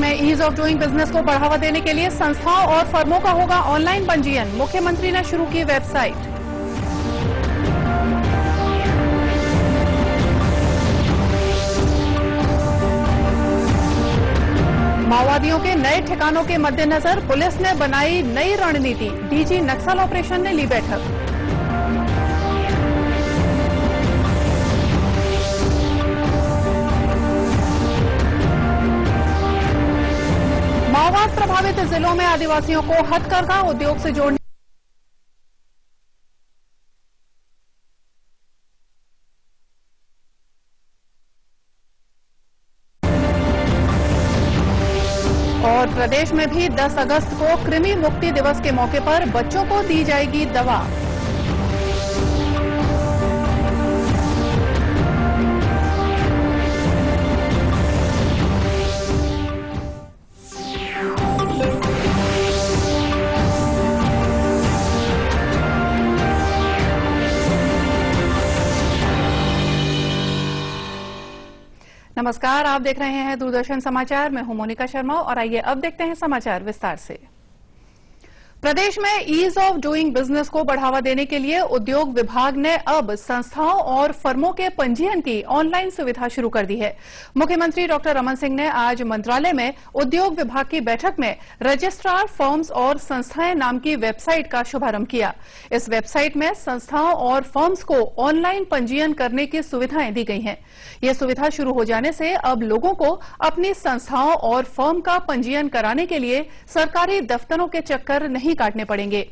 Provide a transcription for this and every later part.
में ease of doing business को बढ़ावा देने के लिए संस्थाओं और फर्मों का होगा ऑनलाइन पंजीयन। मुख्यमंत्री ने शुरू की वेबसाइट। माओवादियों के नए ठिकानों के मद्देनजर पुलिस ने बनाई नई रणनीति। डीजी नक्सल ऑपरेशन ने ली बैठक। माओवाद प्रभावित जिलों में आदिवासियों को हथकरघा उद्योग से जोड़ने और प्रदेश में भी 10 अगस्त को कृमि मुक्ति दिवस के मौके पर बच्चों को दी जाएगी दवा। नमस्कार, आप देख रहे हैं दूरदर्शन समाचार। मैं हूं मोनिका शर्मा और आइए अब देखते हैं समाचार विस्तार से। प्रदेश में ईज ऑफ डूइंग बिजनेस को बढ़ावा देने के लिए उद्योग विभाग ने अब संस्थाओं और फर्मों के पंजीयन की ऑनलाइन सुविधा शुरू कर दी है। मुख्यमंत्री डॉक्टर रमन सिंह ने आज मंत्रालय में उद्योग विभाग की बैठक में रजिस्ट्रार फर्म्स और संस्थाएं नाम की वेबसाइट का शुभारंभ किया। इस वेबसाइट में संस्थाओं और फर्म्स को ऑनलाइन पंजीयन करने की सुविधाएं दी गई हैं। यह सुविधा शुरू हो जाने से अब लोगों को अपनी संस्थाओं और फर्म का पंजीयन कराने के लिए सरकारी दफ्तरों के चक्कर नहीं काटने पड़ेंगे।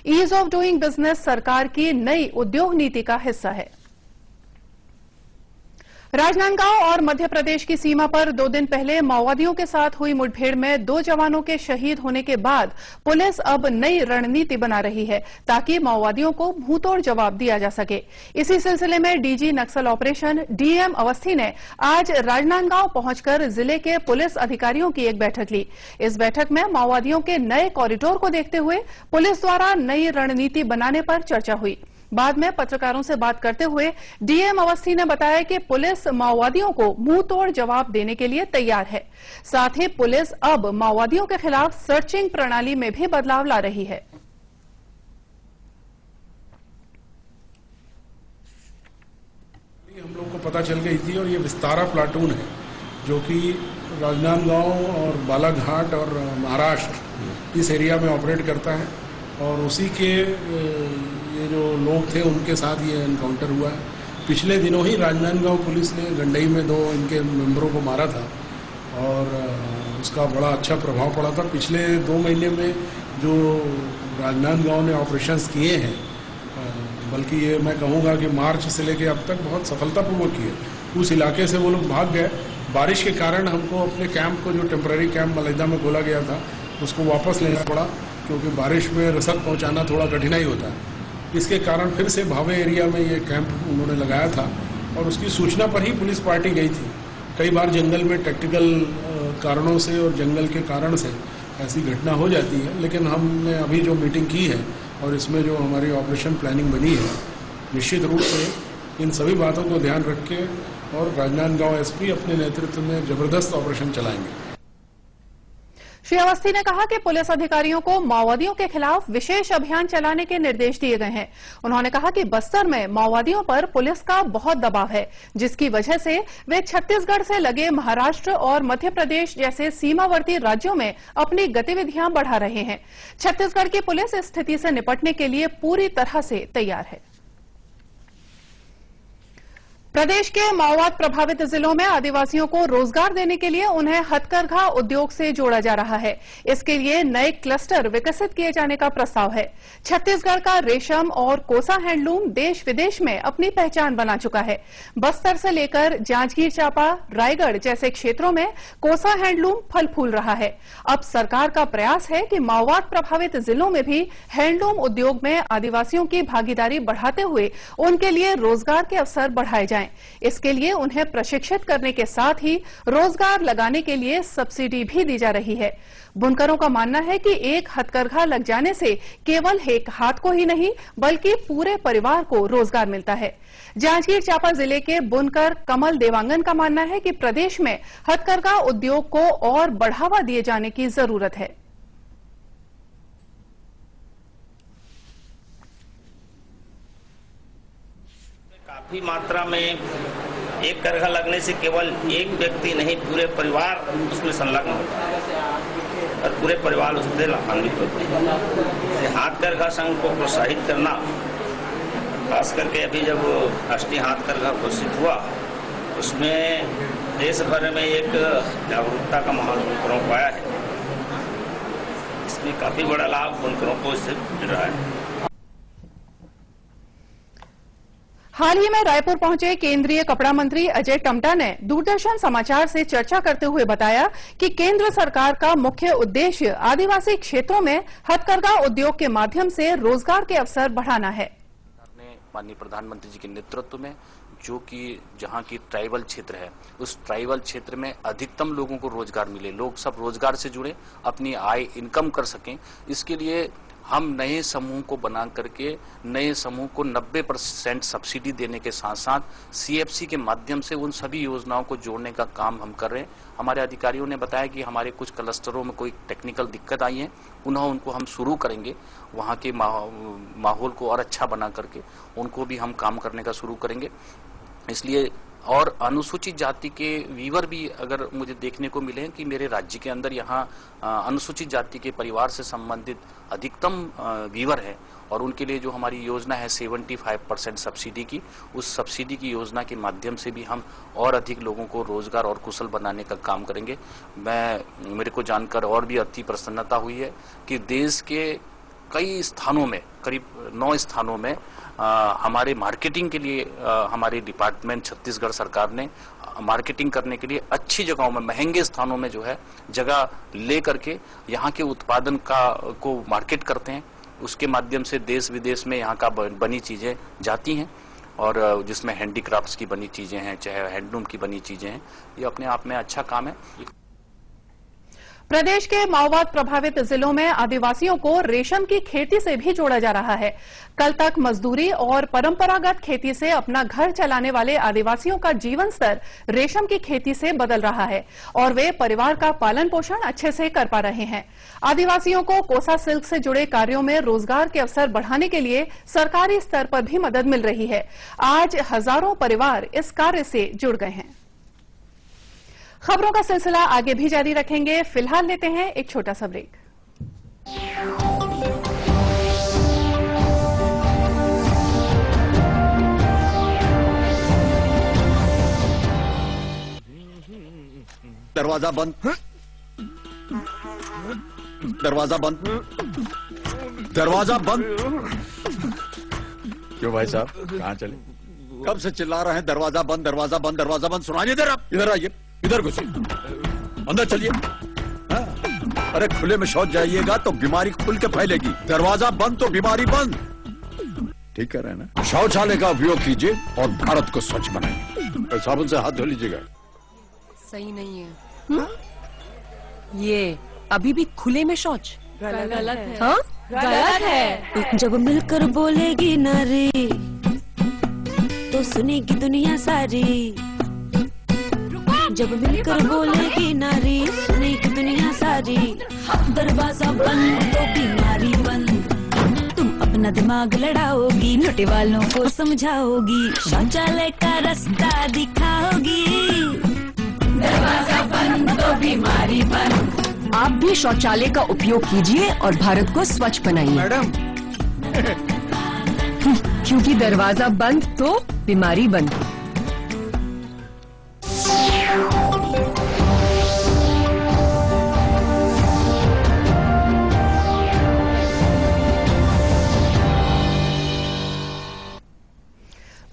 ईज ऑफ डूइंग बिजनेस सरकार की नई उद्योग नीति का हिस्सा है। राजनांदगांव और मध्य प्रदेश की सीमा पर 2 दिन पहले माओवादियों के साथ हुई मुठभेड़ में 2 जवानों के शहीद होने के बाद पुलिस अब नई रणनीति बना रही है ताकि माओवादियों को मुंहतोड़ जवाब दिया जा सके। इसी सिलसिले में डीजी नक्सल ऑपरेशन डीएम अवस्थी ने आज राजनांदगांव पहुंचकर जिले के पुलिस अधिकारियों की एक बैठक ली। इस बैठक में माओवादियों के नए कॉरिडोर को देखते हुए पुलिस द्वारा नई रणनीति बनाने पर चर्चा हुई। बाद में पत्रकारों से बात करते हुए डीएम अवस्थी ने बताया कि पुलिस माओवादियों को मुंहतोड़ जवाब देने के लिए तैयार है। साथ ही पुलिस अब माओवादियों के खिलाफ सर्चिंग प्रणाली में भी बदलाव ला रही है। हम लोग को पता चल गई थी और ये विस्तारा प्लाटून है जो कि राजनांदगांव और बालाघाट और महाराष्ट्र इस एरिया में ऑपरेट करता है और उसी के ये जो लोग थे उनके साथ ये एनकाउंटर हुआ है। पिछले दिनों ही राजनांदगांव पुलिस ने गंडई में 2 इनके मेंबरों को मारा था और उसका बड़ा अच्छा प्रभाव पड़ा था। पिछले 2 महीने में जो राजनांदगांव ने ऑपरेशंस किए हैं, बल्कि ये मैं कहूँगा कि मार्च से लेकर अब तक बहुत सफलतापूर्वक किए। उस इलाके से वो लोग भाग गए। बारिश के कारण हमको अपने कैंप को, जो टेम्पररी कैंप मलैदा में खोला गया था, उसको वापस लेना पड़ा क्योंकि बारिश में रसद पहुंचाना थोड़ा कठिनाई होता है। इसके कारण फिर से भावे एरिया में ये कैंप उन्होंने लगाया था और उसकी सूचना पर ही पुलिस पार्टी गई थी। कई बार जंगल में टेक्निकल कारणों से और जंगल के कारण से ऐसी घटना हो जाती है, लेकिन हमने अभी जो मीटिंग की है और इसमें जो हमारी ऑपरेशन प्लानिंग बनी है, निश्चित रूप से इन सभी बातों को ध्यान रख के और राजनांदगांव एसपी अपने नेतृत्व में जबरदस्त ऑपरेशन चलाएंगे। श्री अवस्थी ने कहा कि पुलिस अधिकारियों को माओवादियों के खिलाफ विशेष अभियान चलाने के निर्देश दिए गए हैं। उन्होंने कहा कि बस्तर में माओवादियों पर पुलिस का बहुत दबाव है, जिसकी वजह से वे छत्तीसगढ़ से लगे महाराष्ट्र और मध्य प्रदेश जैसे सीमावर्ती राज्यों में अपनी गतिविधियां बढ़ा रहे हैं। छत्तीसगढ़ की पुलिस इस स्थिति से निपटने के लिए पूरी तरह से तैयार है। प्रदेश के माओवाद प्रभावित जिलों में आदिवासियों को रोजगार देने के लिए उन्हें हथकरघा उद्योग से जोड़ा जा रहा है। इसके लिए नए क्लस्टर विकसित किए जाने का प्रस्ताव है। छत्तीसगढ़ का रेशम और कोसा हैंडलूम देश विदेश में अपनी पहचान बना चुका है। बस्तर से लेकर जांजगीर चांपा, रायगढ़ जैसे क्षेत्रों में कोसा हैंडलूम फल फूल रहा है। अब सरकार का प्रयास है कि माओवाद प्रभावित जिलों में भी हैंडलूम उद्योग में आदिवासियों की भागीदारी बढ़ाते हुए उनके लिए रोजगार के अवसर बढ़ाए जाएं। जाएं। इसके लिए उन्हें प्रशिक्षित करने के साथ ही रोजगार लगाने के लिए सब्सिडी भी दी जा रही है। बुनकरों का मानना है कि एक हथकरघा लग जाने से केवल एक हाथ को ही नहीं बल्कि पूरे परिवार को रोजगार मिलता है। जांजगीर चांपा जिले के बुनकर कमल देवांगन का मानना है कि प्रदेश में हथकरघा उद्योग को और बढ़ावा दिए जाने की जरूरत है। काफी मात्रा में एक करघा लगने से केवल एक व्यक्ति नहीं पूरे परिवार उसमें संलग्न होता है और पूरे परिवार उससे लाभान्वित होते हैं। हाथ करघा संघ को प्रोत्साहित करना, खास करके अभी जब राष्ट्रीय हाथ करघा घोषित हुआ उसमें देश भर में एक जागरूकता का माहौल बुनकरों को आया है। इसमें काफी बड़ा लाभ बुनकरों को इससे मिल रहा है। हाल ही में रायपुर पहुंचे केंद्रीय कपड़ा मंत्री अजय टम्टा ने दूरदर्शन समाचार से चर्चा करते हुए बताया कि केंद्र सरकार का मुख्य उद्देश्य आदिवासी क्षेत्रों में हथकरघा उद्योग के माध्यम से रोजगार के अवसर बढ़ाना है। माननीय प्रधानमंत्री जी के नेतृत्व में जो कि जहां की ट्राइबल क्षेत्र है, उस ट्राइबल क्षेत्र में अधिकतम लोगों को रोजगार मिले, लोग सब रोजगार से जुड़े, अपनी आय इनकम कर सकें। इसके लिए हम नए समूह को बना करके नए समूह को 90% सब्सिडी देने के साथ साथ सीएफसी के माध्यम से उन सभी योजनाओं को जोड़ने का काम हम कर रहे हैं। हमारे अधिकारियों ने बताया कि हमारे कुछ क्लस्टरों में कोई टेक्निकल दिक्कत आई है, पुनः उनको हम शुरू करेंगे। वहाँ के माहौल को और अच्छा बना करके उनको भी हम काम करने का शुरू करेंगे। इसलिए और अनुसूचित जाति के वीवर भी अगर मुझे देखने को मिले हैं कि मेरे राज्य के अंदर यहाँ अनुसूचित जाति के परिवार से संबंधित अधिकतम वीवर है और उनके लिए जो हमारी योजना है 75% सब्सिडी की, उस सब्सिडी की योजना के माध्यम से भी हम और अधिक लोगों को रोजगार और कुशल बनाने का काम करेंगे। मेरे को जानकर और भी अति प्रसन्नता हुई है कि देश के कई स्थानों में, करीब 9 स्थानों में हमारे मार्केटिंग के लिए हमारे डिपार्टमेंट छत्तीसगढ़ सरकार ने मार्केटिंग करने के लिए अच्छी जगहों में, महंगे स्थानों में जो है जगह ले करके यहाँ के उत्पादन को मार्केट करते हैं। उसके माध्यम से देश विदेश में यहाँ का बनी चीजें जाती हैं और जिसमें हैंडीक्राफ्ट्स की बनी चीजें हैं, चाहे हैंडलूम की बनी चीजें हैं, ये अपने आप में अच्छा काम है। प्रदेश के माओवाद प्रभावित जिलों में आदिवासियों को रेशम की खेती से भी जोड़ा जा रहा है। कल तक मजदूरी और परंपरागत खेती से अपना घर चलाने वाले आदिवासियों का जीवन स्तर रेशम की खेती से बदल रहा है और वे परिवार का पालन पोषण अच्छे से कर पा रहे हैं। आदिवासियों को कोसा सिल्क से जुड़े कार्यों में रोजगार के अवसर बढ़ाने के लिए सरकारी स्तर पर भी मदद मिल रही है। आज हजारों परिवार इस कार्य से जुड़ गए हैं। खबरों का सिलसिला आगे भी जारी रखेंगे। फिलहाल लेते हैं एक छोटा सा ब्रेक। दरवाजा बंद, दरवाजा बंद, दरवाजा बंद। क्यों भाई साहब, कहाँ चले? कब से चिल्ला रहे हैं दरवाजा बंद, दरवाजा बंद, दरवाजा बंद। सुनाई नहीं दे रहा? इधर आइए, इधर घुसिए, अंदर चलिए। अरे खुले में शौच जाइएगा तो बीमारी खुल के फैलेगी। दरवाजा बंद तो बीमारी बंद। ठीक कह रहे हैं ना? शौचालय का उपयोग कीजिए और भारत को स्वच्छ बनाइए। साबुन से हाथ धो लीजिएगा। सही नहीं है। ये अभी भी खुले में शौच गलत है। हाँ? गलत है। जब मिलकर बोलेगी नारी तो सुनेगी दुनिया सारी। जब मिलकर बोलेगी नारी सुनेगी दुनिया सारी। दरवाजा बंद तो बीमारी बंद। तुम अपना दिमाग लड़ाओगी, लुटे वालों को समझाओगी, शौचालय का रास्ता दिखाओगी। दरवाजा बंद तो बीमारी बंद। आप भी शौचालय का उपयोग कीजिए और भारत को स्वच्छ बनाइए। मैडम क्योंकि दरवाजा बंद तो बीमारी बंद।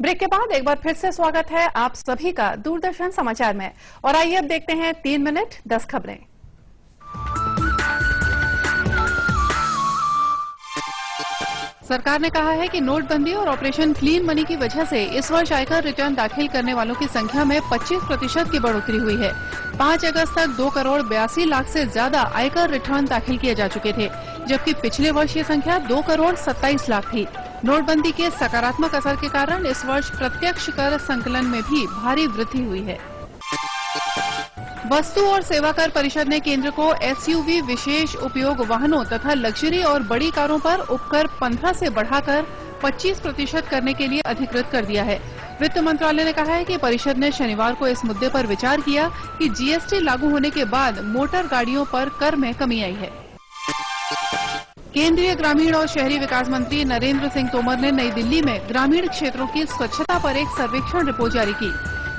ब्रेक के बाद एक बार फिर से स्वागत है आप सभी का दूरदर्शन समाचार में। और आइए अब देखते हैं 3 मिनट 10 खबरें। सरकार ने कहा है कि नोटबंदी और ऑपरेशन क्लीन मनी की वजह से इस वर्ष आयकर रिटर्न दाखिल करने वालों की संख्या में 25% की बढ़ोतरी हुई है। 5 अगस्त तक 2 करोड़ 82 लाख से ज्यादा आयकर रिटर्न दाखिल किए जा चुके थे, जबकि पिछले वर्ष ये संख्या 2 करोड़ 27 लाख थी। नोटबंदी के सकारात्मक असर के कारण इस वर्ष प्रत्यक्ष कर संकलन में भी भारी वृद्धि हुई है। वस्तु और सेवा कर परिषद ने केंद्र को एसयूवी, विशेष उपयोग वाहनों तथा लग्जरी और बड़ी कारों पर उपकर 15 से बढ़ाकर 25% करने के लिए अधिकृत कर दिया है। वित्त मंत्रालय ने कहा है कि परिषद ने शनिवार को इस मुद्दे पर विचार किया कि जीएसटी लागू होने के बाद मोटर गाड़ियों पर कर में कमी आई है। केंद्रीय ग्रामीण और शहरी विकास मंत्री नरेंद्र सिंह तोमर ने नई दिल्ली में ग्रामीण क्षेत्रों की स्वच्छता पर एक सर्वेक्षण रिपोर्ट जारी की।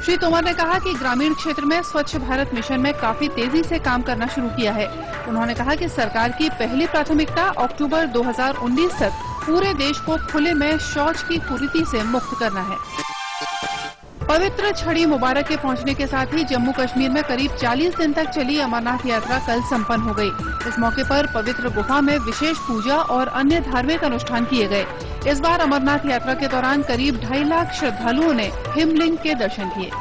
श्री तोमर ने कहा कि ग्रामीण क्षेत्र में स्वच्छ भारत मिशन में काफी तेजी से काम करना शुरू किया है। उन्होंने कहा कि सरकार की पहली प्राथमिकता अक्टूबर 2019 तक पूरे देश को खुले में शौच की कुरीति से मुक्त करना है। पवित्र छड़ी मुबारक के पहुंचने के साथ ही जम्मू कश्मीर में करीब 40 दिन तक चली अमरनाथ यात्रा कल संपन्न हो गई। इस मौके पर पवित्र गुफा में विशेष पूजा और अन्य धार्मिक अनुष्ठान किए गए। इस बार अमरनाथ यात्रा के दौरान करीब 2.5 लाख श्रद्धालुओं ने हिमलिंग के दर्शन किए।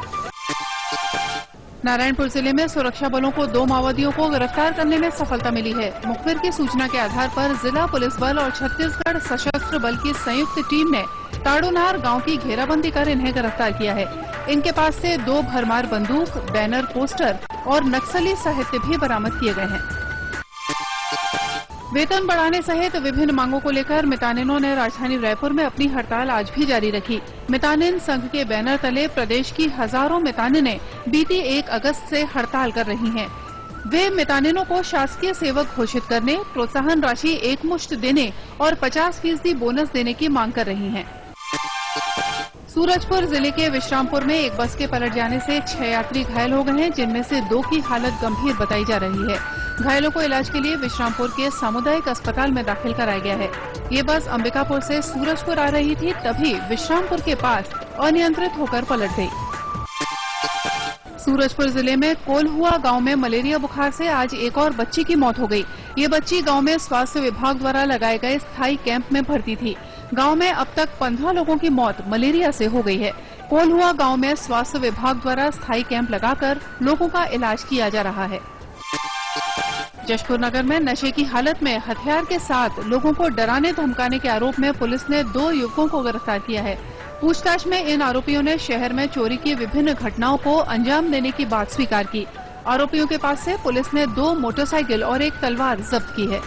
नारायणपुर जिले में सुरक्षा बलों को 2 माओवादियों को गिरफ्तार करने में सफलता मिली है। मुखबिर की सूचना के आधार पर जिला पुलिस बल और छत्तीसगढ़ सशस्त्र बल की संयुक्त टीम ने ताड़ूनार गांव की घेराबंदी कर इन्हें गिरफ्तार किया है। इनके पास से 2 भरमार बंदूक, बैनर, पोस्टर और नक्सली साहित्य भी बरामद किए गए हैं। वेतन बढ़ाने सहित विभिन्न मांगों को लेकर मितानिनों ने राजधानी रायपुर में अपनी हड़ताल आज भी जारी रखी। मितानिन संघ के बैनर तले प्रदेश की हजारों मितानिनें बीती 1 अगस्त से हड़ताल कर रही हैं। वे मितानिनों को शासकीय सेवक घोषित करने, प्रोत्साहन राशि एकमुश्त देने और 50% बोनस देने की मांग कर रही हैं। सूरजपुर जिले के विश्रामपुर में एक बस के पलट जाने से 6 यात्री घायल हो गए हैं, जिनमें से 2 की हालत गंभीर बताई जा रही है। घायलों को इलाज के लिए विश्रामपुर के सामुदायिक अस्पताल में दाखिल कराया गया है। ये बस अंबिकापुर से सूरजपुर आ रही थी, तभी विश्रामपुर के पास अनियंत्रित होकर पलट गई। सूरजपुर जिले में कोल्हुआ गांव में मलेरिया बुखार से आज एक और बच्ची की मौत हो गई। ये बच्ची गांव में स्वास्थ्य विभाग द्वारा लगाए गए स्थायी कैंप में भर्ती थी। गांव में अब तक 15 लोगों की मौत मलेरिया से हो गई है। कोल्हुआ गांव में स्वास्थ्य विभाग द्वारा स्थायी कैंप लगाकर लोगों का इलाज किया जा रहा है। जशपुर नगर में नशे की हालत में हथियार के साथ लोगों को डराने धमकाने के आरोप में पुलिस ने 2 युवकों को गिरफ्तार किया है। पूछताछ में इन आरोपियों ने शहर में चोरी की विभिन्न घटनाओं को अंजाम देने की बात स्वीकार की। आरोपियों के पास से पुलिस ने 2 मोटरसाइकिल और 1 तलवार जब्त की है।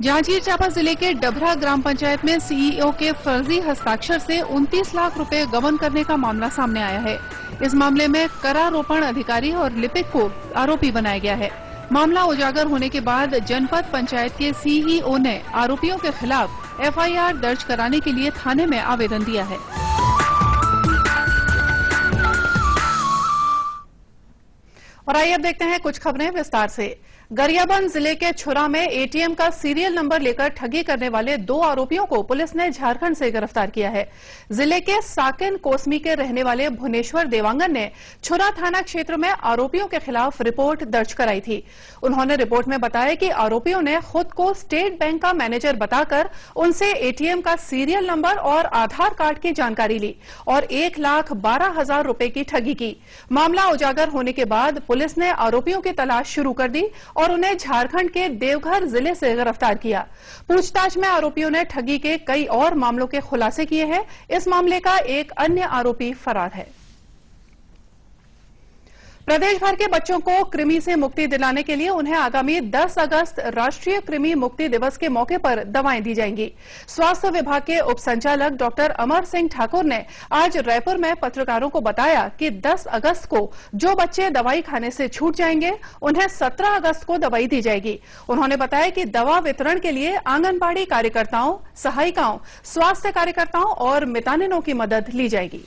जांजगीर चांपा जिले के डभरा ग्राम पंचायत में सीईओ के फर्जी हस्ताक्षर से 29 लाख रुपए गबन करने का मामला सामने आया है। इस मामले में करारोपण अधिकारी और लिपिक को आरोपी बनाया गया है। मामला उजागर होने के बाद जनपद पंचायत के सीईओ ने आरोपियों के खिलाफ एफआईआर दर्ज कराने के लिए थाने में आवेदन दिया है। और आइए अब देखते हैं कुछ खबरें विस्तार से। गरियाबंद जिले के छुरा में एटीएम का सीरियल नंबर लेकर ठगी करने वाले 2 आरोपियों को पुलिस ने झारखंड से गिरफ्तार किया है। जिले के साकिन कोसमी के रहने वाले भुवनेश्वर देवांगन ने छुरा थाना क्षेत्र में आरोपियों के खिलाफ रिपोर्ट दर्ज कराई थी। उन्होंने रिपोर्ट में बताया कि आरोपियों ने खुद को स्टेट बैंक का मैनेजर बताकर उनसे एटीएम का सीरियल नंबर और आधार कार्ड की जानकारी ली और 1,12,000 रुपए की ठगी की। मामला उजागर होने के बाद पुलिस ने आरोपियों की तलाश शुरू कर दी और उन्हें झारखंड के देवघर जिले से गिरफ्तार किया। पूछताछ में आरोपियों ने ठगी के कई और मामलों के खुलासे किए हैं। इस मामले का एक अन्य आरोपी फरार है। प्रदेश भर के बच्चों को कृमि से मुक्ति दिलाने के लिए उन्हें आगामी 10 अगस्त राष्ट्रीय कृमि मुक्ति दिवस के मौके पर दवाएं दी जाएंगी। स्वास्थ्य विभाग के उप संचालक डॉक्टर अमर सिंह ठाकुर ने आज रायपुर में पत्रकारों को बताया कि 10 अगस्त को जो बच्चे दवाई खाने से छूट जाएंगे उन्हें 17 अगस्त को दवाई दी जाएगी। उन्होंने बताया कि दवा वितरण के लिए आंगनबाड़ी कार्यकर्ताओं, सहायिकाओं, स्वास्थ्य कार्यकर्ताओं और मितानिनों की मदद ली जाएगी।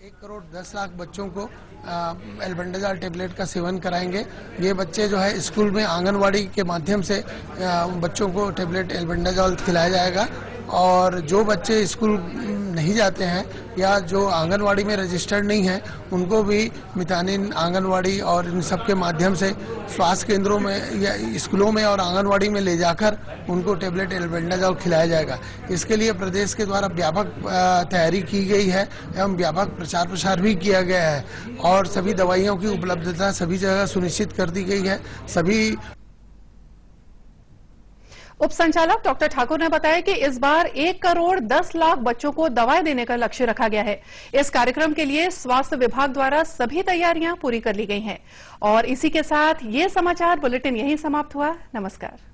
1 करोड़ 10 लाख बच्चों को एल्बेंडाजॉल टेबलेट का सेवन कराएंगे। ये बच्चे जो है स्कूल में आंगनवाड़ी के माध्यम से बच्चों को टेबलेट एल्बेंडाजॉल खिलाया जाएगा और जो बच्चे स्कूल नहीं जाते हैं या जो आंगनवाड़ी में रजिस्टर्ड नहीं है, उनको भी मितानिन आंगनवाड़ी और इन सब के माध्यम से स्वास्थ्य केंद्रों में या स्कूलों में और आंगनवाड़ी में ले जाकर उनको टेबलेट एल्बेंडाजोल खिलाया जाएगा। इसके लिए प्रदेश के द्वारा व्यापक तैयारी की गई है एवं व्यापक प्रचार प्रसार भी किया गया है और सभी दवाइयों की उपलब्धता सभी जगह सुनिश्चित कर दी गई है। सभी उप संचालक डॉक्टर ठाकुर ने बताया कि इस बार 1 करोड़ 10 लाख बच्चों को दवाएं देने का लक्ष्य रखा गया है। इस कार्यक्रम के लिए स्वास्थ्य विभाग द्वारा सभी तैयारियां पूरी कर ली गई हैं। और इसी के साथ ये समाचार बुलेटिन यहीं समाप्त हुआ। नमस्कार।